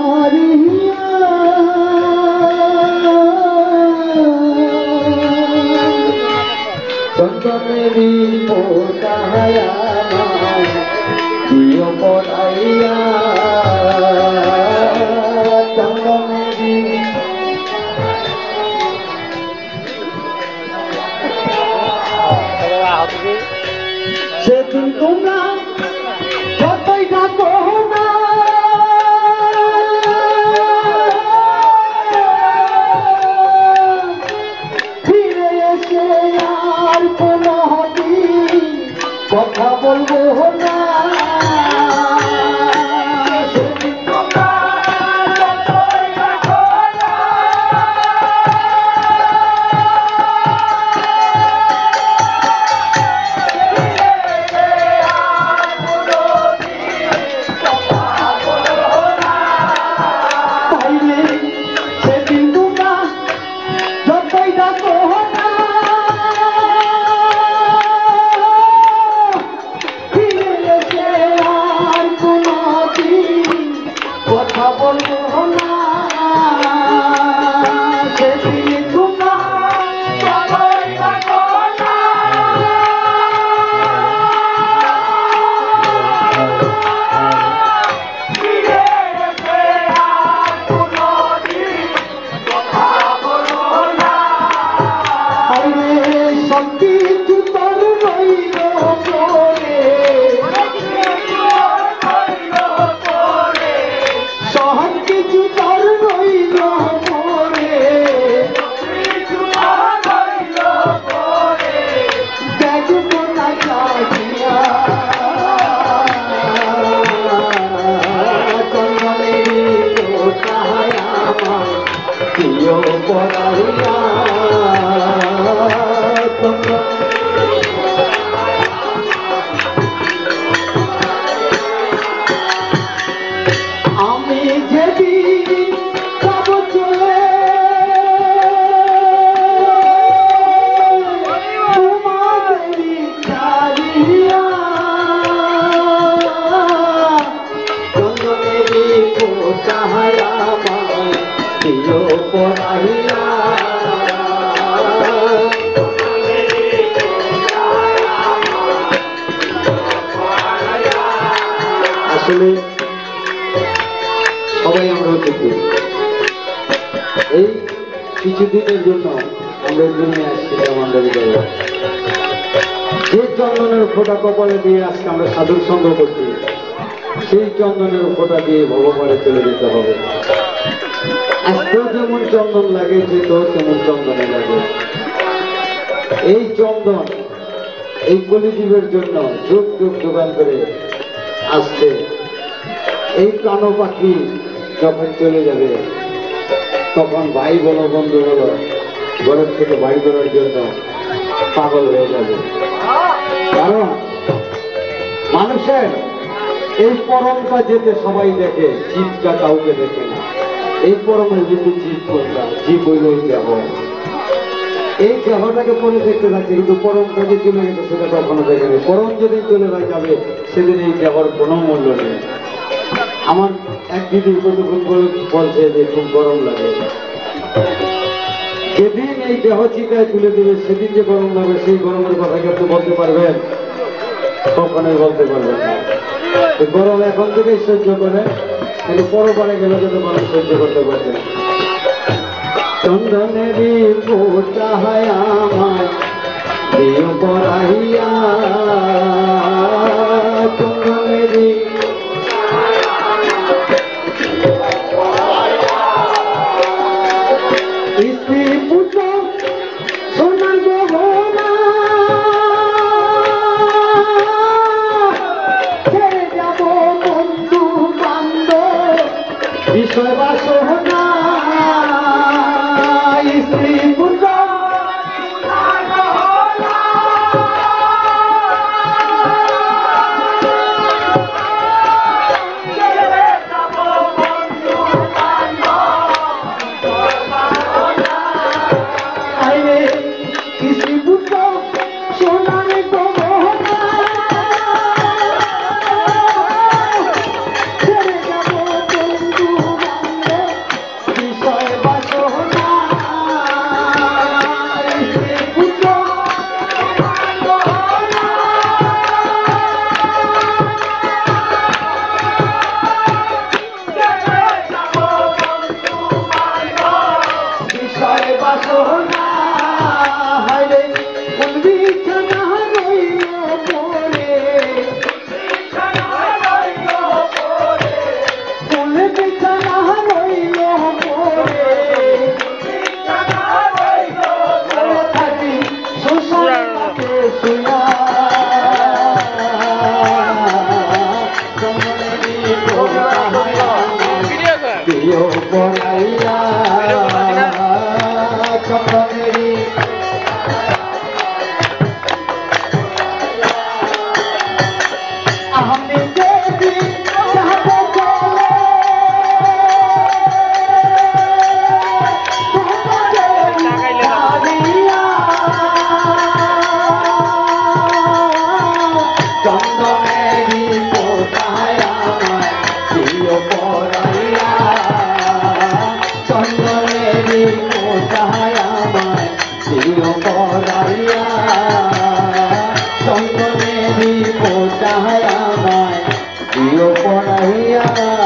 চারিয়া চন্দনেরি পোতায়া দিও পড়াইয়া চন্দনেরি সেদিন তোমরা যতই ডাকো না ফিরে এসে আর কোনো কথা বলবো না আসলে সবাই আমরা দেখি এই কিছুদিনের জন্য আমরা দুনিয়া আসছিলাম আমাদের যে চন্দনের ফোঁটা কপালে দিয়ে আজকে আমরা সাধুর সঙ্গ করছি সেই চন্দনের ফোঁটা দিয়ে ভগবানে চলে যেতে হবে। আজকেও যেমন চন্দন লাগে যেতেও তেমন চন্দনে লাগে। এই চন্দন এই কলিজীবের জন্য যুগ যুগ যোগান করে আসছে। এই প্রাণ পাখি যখন চলে যাবে তখন ভাই বলো বন্ধু বলো ঘরের থেকে বাড়ি করার জন্য পাগল হয়ে যাবে। কারণ মানুষের এই পরমটা যেতে সবাই দেখে, জীবটা কাউকে দেখে না। এই পরমের কিন্তু জীব কোনটা? জীব হইল এই দেহ। এই দেহটাকে পরে দেখতে থাকছে, কিন্তু পরমটা যে চলে গেছে সেটা কখনো দেখেনি। পরম যেদিন চলে যাবে সেদিন এই দেহর কোনো মূল্য নেই। আমার এক দিদি কতক্ষণ বলছে যে খুব গরম লাগে। যেদিন এই দেহ চিতায় তুলে দেবে সেদিন যে গরম লাগবে, সেই গরমের কথা কি আপনি বলতে পারবেন? কখনোই বলতে পারবেন না। গরম এখন থেকেই সহ্য করে, কিন্তু পরপারে গেলে যত মানুষ সহ্য করতে পারবে। চন্দনেরই ফোঁটা হয় আমার দিও পড়াইয়া, চন্দনেরই স্ত্রী পুত্র সোনার গহনা ছেড়ে যাব বন্ধু বান্ধব বিষয় বাসনা, স্ত্রী পুত্র প্রিয় পড়াইয়া চন্দনেরি আমি দেবী যাহাতে চলে চন্দনেরি কোথায় আমায় প্রিয় পড়াইয়া চন্দনেরি কোথায় আমায় প্রিয় পড়াইয়া চন্দনেরি কোথায় আমায় প্রিয় পড়াইয়া